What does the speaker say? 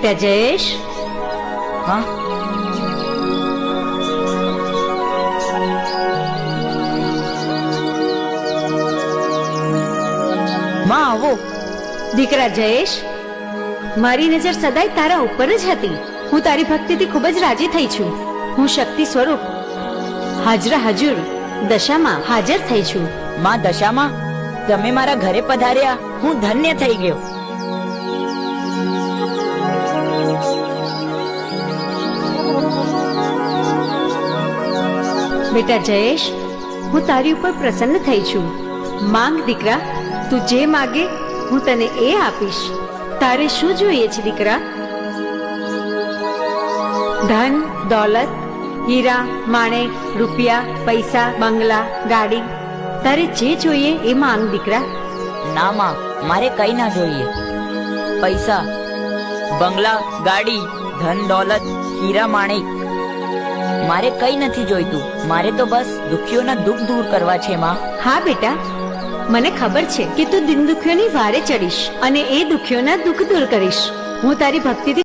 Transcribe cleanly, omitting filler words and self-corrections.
જયેશ, હા માં આવો. દીકરા જયેશ, મારી નજર સદાય તારા ઉપર જ હતી. હું તારી ભક્તિથી ખૂબ જ રાજી થઈ છું. હું શક્તિ સ્વરૂપ હાજરા હજુર દશામાં હાજર થઈ છું. માં દશામાં તમે મારા ઘરે પધાર્યા, હું ધન્ય થઈ ગયો. બેટા જયેશ, હું તારી ઉપર પ્રસન્ન થઈ છું. માંગ દીકરા, તું જે માગે હું તને એ આપીશ. તારે શું જોઈએ છે દીકરા? ધન, દોલત, હીરા, માણેક, રૂપિયા, પૈસા, બંગલા, ગાડી, તારે જે જોઈએ એ માંગ દીકરા. ના માં, મારે કઈ ના જોઈએ. પૈસા, બંગલા, ગાડી, ધન દોલત, હીરા માણેક મારે કઈ નથી જોઈતું. મારે તો બસ દુખીઓના દુઃખ દૂર કરવા છે માં. હા બેટા, મને ખબર છે કે તું દિન દુખીઓની વારે ચડીશ અને એ દુખીઓના દુઃખ દૂર કરીશ. હું તારી ભક્તિથી